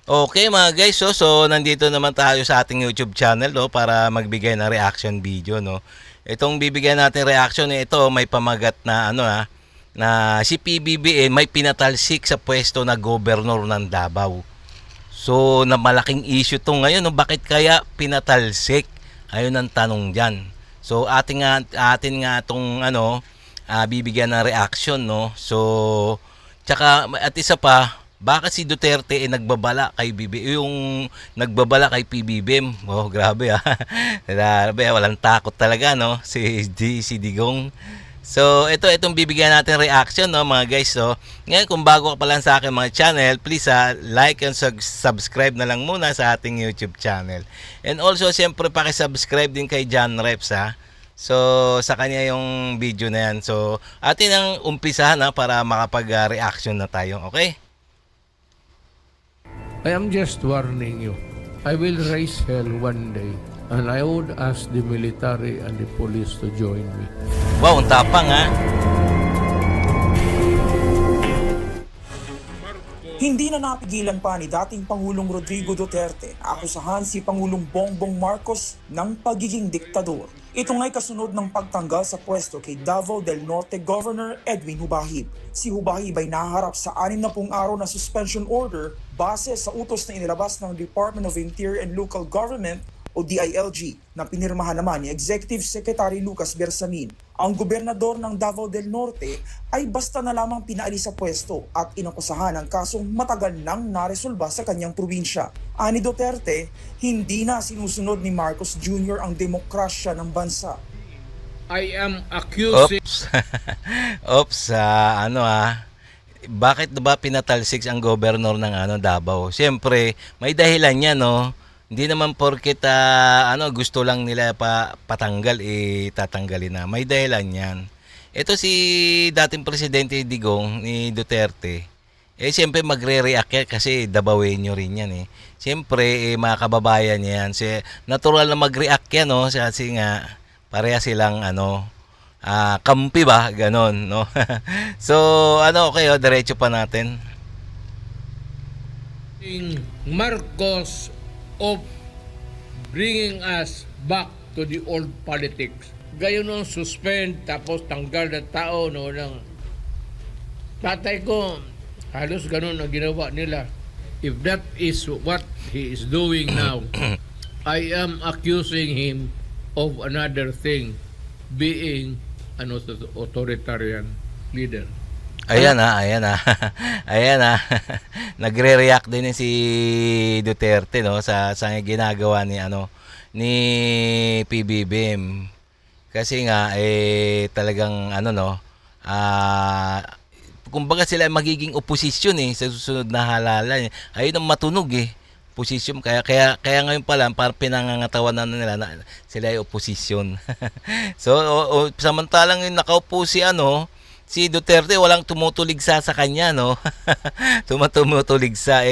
Okay mga guys, so nandito naman tayo sa ating YouTube channel no para magbigay ng reaction video no. Itong bibigyan natin reaction ito may pamagat na na si PBBM may pinatalsik sa pwesto na gobernador ng Davao. So na malaking issue to ngayon no, bakit kaya pinatalsik? Ayun ang tanong diyan. So atin nga tong bibigyan ng reaction no. So tsaka at isa pa, bakit si Duterte nagbabala kay nagbabala kay PBBM? Oh, grabe ah. Grabe, walang takot talaga no si Digong. So, itong bibigyan natin reaction no mga guys. So, ngayon kung bago ka pa lang sa akin mga channel, please like and subscribe na lang muna sa ating YouTube channel. And also, siyempre paki-subscribe din kay John Reps ha. So, sa kanya yung video na yan. So, atin ang umpisahan para makapag-reaction na tayo. Okay? I am just warning you. I will raise hell one day, and I would ask the military and the police to join me. Wow, ang tapang ha. Hindi na napigilan pa ni dating Pangulong Rodrigo Duterte na akusahan si Pangulong Bongbong Marcos ng pagiging diktador. Ito nga'y kasunod ng pagtanggal sa pwesto kay Davao del Norte Governor Edwin Hubahib. Si Hubahib ay naharap sa 60 araw na suspension order base sa utos na inilabas ng Department of Interior and Local Government o DILG na pinirmahan naman ni Executive Secretary Lucas Bersamin. Ang gobernador ng Davao del Norte ay basta na lamang pinaalis sa pwesto at inakusahan ng kasong matagal nang naresolba sa kanyang probinsya. Ani Duterte, hindi na sinusunod ni Marcos Jr. ang demokrasya ng bansa. I am accusing... Oops. Oops, bakit ba pinatalsik ang gobernador ng Davao? Siyempre, may dahilan yan, no? Hindi naman porket gusto lang nila patanggal tatanggalin na. May dahilan 'yan. Ito si dating presidente Digong ni Duterte. Siyempre magre-react yan kasi Davaoenyo rin yan Siyempre mga kababayan niya yan. Natural na mag-react yan no kasi nga pareha silang kampi ba ganon no. So okay diretso pa natin. Marcos of bringing us back to the old politics. Gayon nung suspend tapos tanggal na tao no ng tatay ko. Halos ganun ang ginawa nila. If that is what he is doing now, I am accusing him of another thing, being an authoritarian leader. Ayan ayan ayan Nagre-react din si Duterte no sa ginagawa ni PBBM. Kasi nga talagang kumbaga sila magiging oposisyon sa susunod na halalan. Ayun ang matunog posisyon kaya ngayon pa lang para pinangangatawanan nila na sila ay oposisyon. So samantalang yung nakaupo si Duterte walang tumutuligsa sa kanya no. Tumutuligsa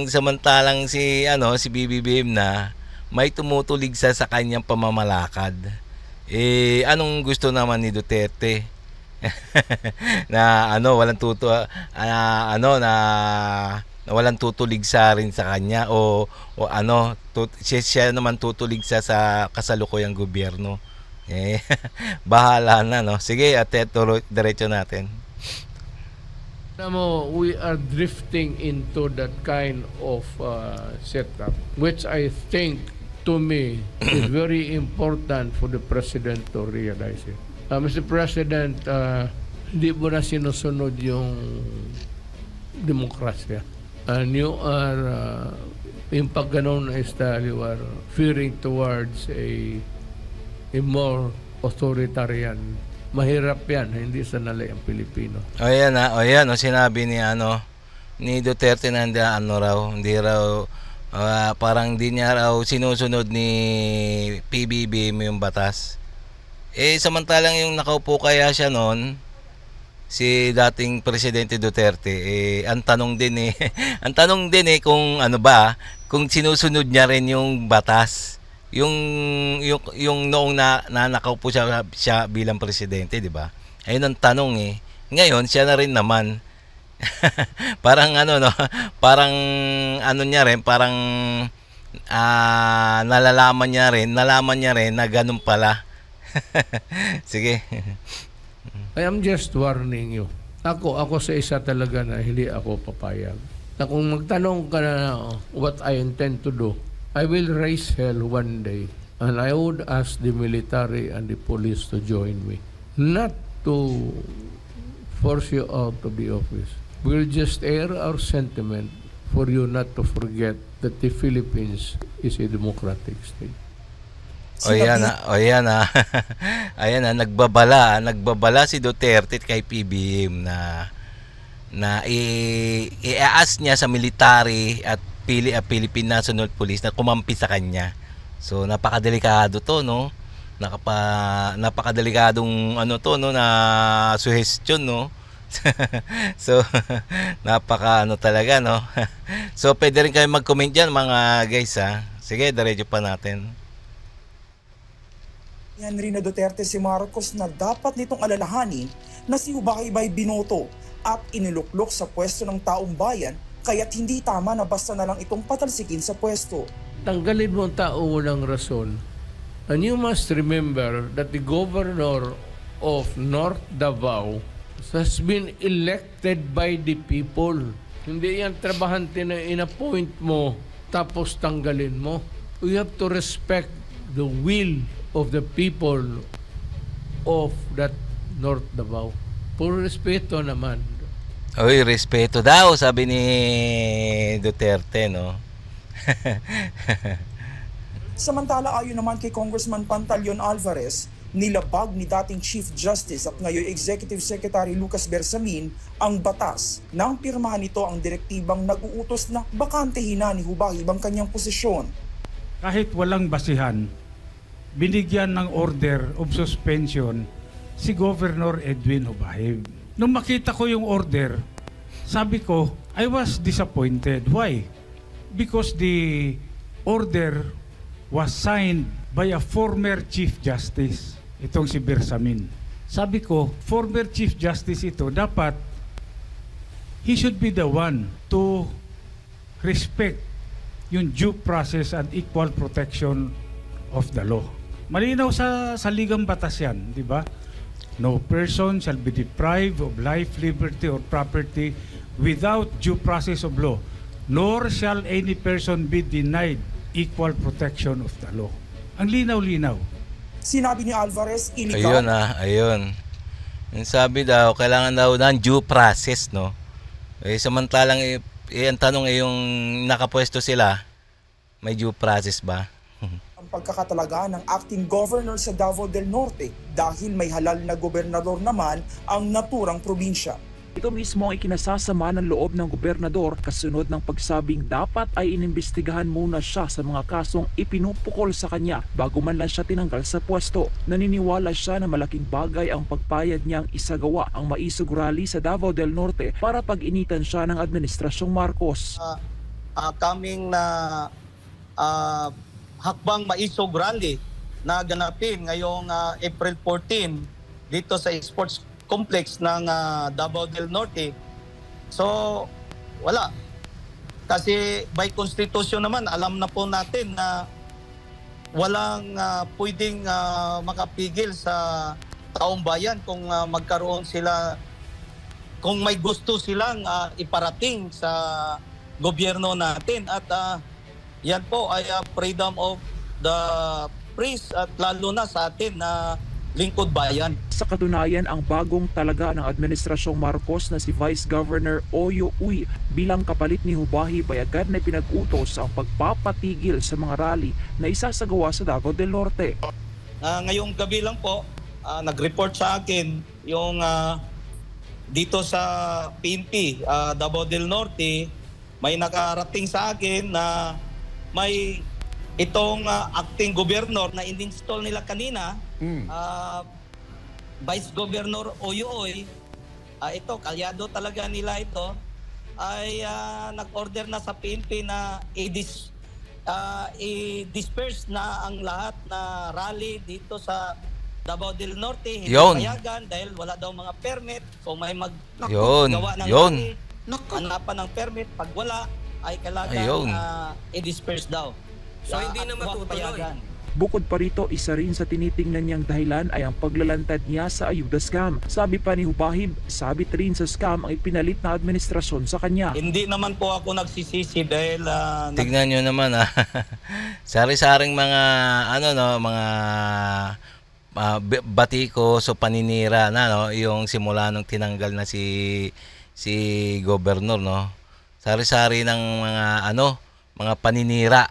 samantalang si BBBM na may tumutuligsa sa kanyang pamamalakad. Anong gusto naman ni Duterte? Na walang na walang tutuligsa rin sa kanya o siya naman tutuligsa sa kasalukuyang gobyerno. Bahala na no. Sige, diretso natin. We are drifting into that kind of setup, which I think, to me, is very important for the President to realize it. Mr. President, hindi mo na sinusunod yung demokrasya. And you are, yung pag ganun na style, you are veering towards a more authoritarian. Mahirap yan, hindi sanali ang Pilipino. Ayan sinabi ni Duterte na hindi raw parang hindi niya raw sinusunod ni PBBM yung batas. Samantalang yung nakaupo kaya siya noon, si dating Presidente Duterte, ang tanong din ang tanong din kung kung sinusunod niya rin yung batas. Yung noong nakaupo siya bilang presidente, di ba? Ayun ang tanong Ngayon, siya na rin naman Parang ano no, parang ano niya rin, parang nalaman niya rin na ganun pala. Sige. I am just warning you. Ako sa isa talaga na hindi ako papayag. Na kung magtanong ka na what I intend to do, I will raise hell one day and I would ask the military and the police to join me. Not to force you out of the office. We'll just air our sentiment for you not to forget that the Philippines is a democratic state. O yan na, ayan na, nagbabala si Duterte kay PBM na i-aas niya sa military at Philippine National Police na kumampi sa kanya. So napakadelikado to, no? Napakadelikadong ano to, no, na suggestion, no? So napaka ano talaga, no? So pwede rin kayo mag-comment diyan mga guys, ha. Sige, diretso pa natin. Yan rin na Duterte si Marcos na dapat nitong alalahanin na si Hubaybay binoto at iniluklok sa pwesto ng taong bayan kaya't hindi tama na basta na lang itong patalsikin sa pwesto. Tanggalin mo ang tao walang rason. And you must remember that the governor of North Davao has been elected by the people. Hindi yan trabahante na in-appoint mo tapos tanggalin mo. We have to respect the will of the people of that North Davao. Puro respeto naman. Oy, respeto daw, sabi ni Duterte, no? Samantala ayon naman kay Congressman Pantaleon Alvarez, nilabag ni dating Chief Justice at ngayon Executive Secretary Lucas Bersamin ang batas nang pirmahan nito ang direktibang nag-uutos na bakantehin na ni Hubahib ang kanyang posisyon. Kahit walang basihan, binigyan ng order of suspension si Governor Edwin Hubahib. Nung makita ko yung order, sabi ko, I was disappointed. Why? Because the order was signed by a former Chief Justice, itong si Bersamin. Sabi ko, former Chief Justice ito, dapat he should be the one to respect yung due process and equal protection of the law. Malinaw sa ligang batas yan, di ba? No person shall be deprived of life, liberty, or property without due process of law, nor shall any person be denied equal protection of the law. Ang linaw-linaw. Sinabi ni Alvarez, Ayun ayun. Yung sabi daw, kailangan daw ng due process, no? Eh, samantalang, ang tanong yung nakapwesto sila, may due process ba? ang pagkakatalaga ng acting governor sa Davao del Norte dahil may halal na gobernador naman ang naturang probinsya. Ito mismo ang ikinasasama ng loob ng gobernador kasunod ng pagsabing dapat ay inimbestigahan muna siya sa mga kasong ipinupukol sa kanya bago man lang siya tinanggal sa pwesto. Naniniwala siya na malaking bagay ang pagpayag niyang isagawa ang maisog rally sa Davao del Norte para pag-initan siya ng Administrasyong Marcos. Kaming na hakbang maisog rally na ganapin ngayong April 14 dito sa sports complex ng Davao del Norte. So, wala. Kasi by constitution naman, alam na po natin na walang pwedeng makapigil sa taong bayan kung magkaroon sila, kung may gusto silang iparating sa gobyerno natin. At yan po ay freedom of the press at lalo na sa atin na lingkod bayan. Sa katunayan, ang bagong talaga ng Administrasyong Marcos na si Vice Governor Oyo Uy bilang kapalit ni Hubahib ay agad na pinag-utos ang pagpapatigil sa mga rally na isasagawa sa Davao del Norte. Ngayong gabi lang po, nag-report sa akin yung dito sa PNP, Davao del Norte, may nakarating sa akin na may itong acting governor na in-install nila kanina, Vice Governor Oyoy, ito, kalyado talaga nila ito, ay nag-order na sa PNP na i-disperse na ang lahat na rally dito sa Davao del Norte. Hindi Yun. payagan dahil wala daw mga permit. Kung may Yun. gawa ng Yun. rally, hanapan ng permit. Pag wala, ay kailangan Ayun. i-disperse daw. So, hindi at na huwag matutuloy. payagan. Bukod pa rito, isa rin sa tinitingnan niyang dahilan ay ang paglalantad niya sa ayuda scam. Sabi pa ni Hubahib, sabit rin sa scam ang ipinalit na administrasyon sa kanya. Hindi naman po ako nagsisisi dahil Tignan nyo naman sari-saring mga mga batiko so paninira na no yung simula nung tinanggal na si gobernur no. Sari-sari ng mga mga paninira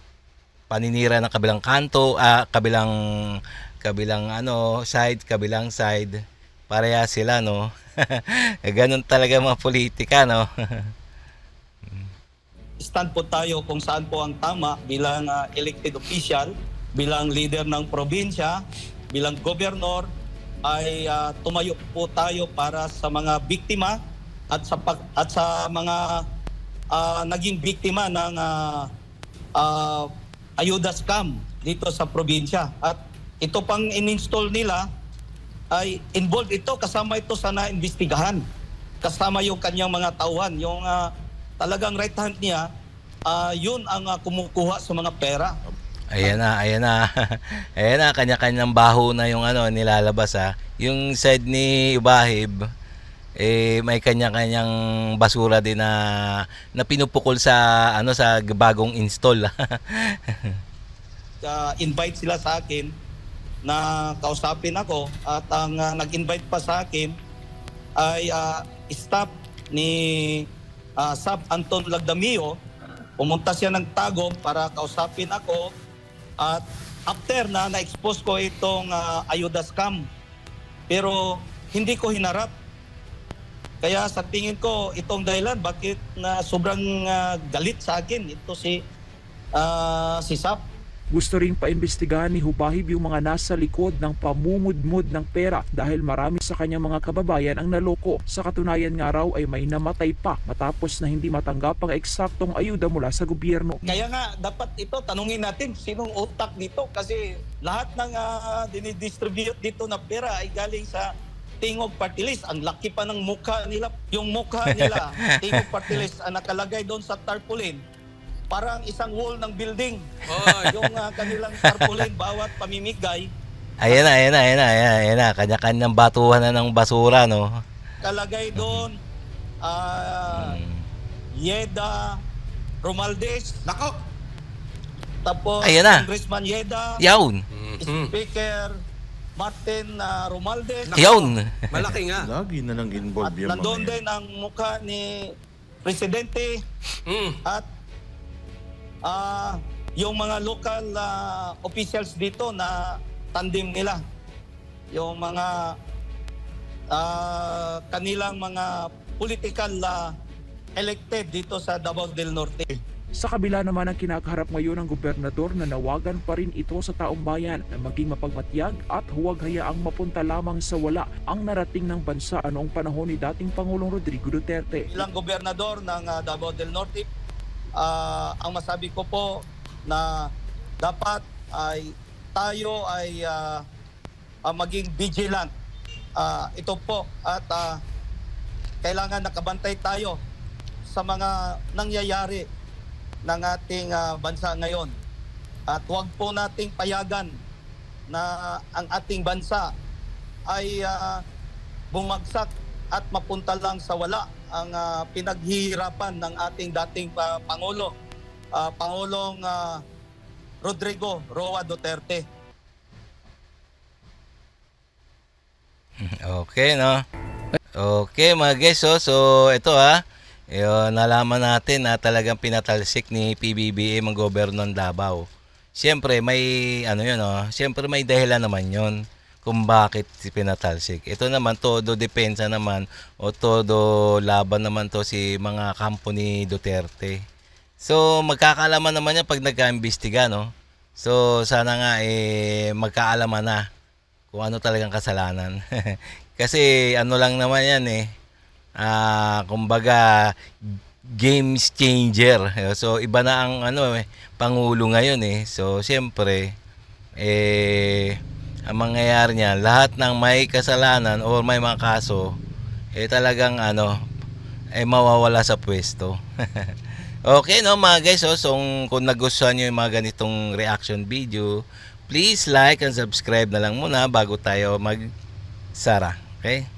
ng kabilang kanto, kabilang side, pareha sila no. Ganun talaga mga politika no. stand po tayo kung saan po ang tama bilang elected official, bilang leader ng probinsya, bilang gobernador, ay tumayo po tayo para sa mga biktima at sa mga naging biktima ng ayuda scam dito sa probinsya. At ito pang in-install nila ay involved ito, kasama ito sa naimbestigahan. Kasama yung kanyang mga tauhan, yung talagang right hand niya, yun ang kumukuha sa mga pera. Ayan na. Ayan na, kanya-kanyang baho na yung nilalabas Yung side ni Ubahib, may kanya-kanyang basura din na pinupukol sa sa bagong install. Invite sila sa akin na kausapin ako, at ang nag-invite pa sa akin ay staff ni Sab Anton Lagdamio. Pumunta siya ng Tagum para kausapin ako, at after na-expose ko itong ayuda scam, pero hindi ko hinarap. Kaya sa tingin ko, itong dahilan bakit na sobrang galit sa akin ito si Sab. Gusto ring paimbestigahan ni Hubahib yung mga nasa likod ng pamumudmud ng pera dahil marami sa kanyang mga kababayan ang naloko. Sa katunayan nga raw ay may namatay pa matapos na hindi matanggap ang eksaktong ayuda mula sa gobyerno. Kaya nga, dapat ito, tanungin natin sinong utak dito, kasi lahat ng dinidistribute dito na pera ay galing sa Tingog Party List. Ang laki pa ng mukha nila. Yung mukha nila, Tingog Party List, nakalagay doon sa tarpaulin. Parang isang wall ng building. Yung kanilang tarpaulin, bawat pamimigay, Ayan na. Kanya-kanyang batuhan na ng basura no. kalagay doon, Yeda Romaldes. Nako! Tapos, Ayan na. Congressman Yeda, Yawn. Speaker Martin Romaldes. Yawn. Malaki nga. Lagi na lang At involved yung nandun mga yan. din ang mukha ni Presidente, at yung mga local officials dito na tandem nila. Yung mga kanilang mga political elected dito sa Davao del Norte. Sa kabila naman ang kinakaharap ngayon ng gobernador na nawagan pa rin ito sa taong bayan na maging mapagmatyag at huwag hayaang mapunta lamang sa wala ang narating ng bansa noong panahon ni dating Pangulong Rodrigo Duterte. Bilang gobernador ng Davao del Norte, ang masabi ko po na dapat ay tayo ay maging vigilant. Ito po, at kailangan nakabantay tayo sa mga nangyayari ng ating bansa ngayon. At huwag po nating payagan na ang ating bansa ay bumagsak at mapunta lang sa wala ang pinaghihirapan ng ating dating Pangulo, Pangulong Rodrigo Roa Duterte. Okay no. Okay mga guys, so ito yun, nalaman natin na talagang pinatalsik ni PBBM ang gobyerno ng Davao. Siyempre may siyempre may dahilan naman 'yon kung bakit si pinatalsik. Ito naman todo depensa naman o todo laban naman to si mga kampo ni Duterte. So magkakaalaman naman yan pag nagka-imbestiga no. So sana nga magkaalaman na kung ano talagang kasalanan. Kasi lang naman yan kumbaga games changer. So iba na ang pangulo ngayon So siyempre ang mangyayari niya, lahat ng may kasalanan o may mga kaso talagang mawawala sa pwesto. Okay, no mga guys, so kung nagustuhan nyo yung mga ganitong reaction video, please like and subscribe na lang muna bago tayo mag-sara. Okay?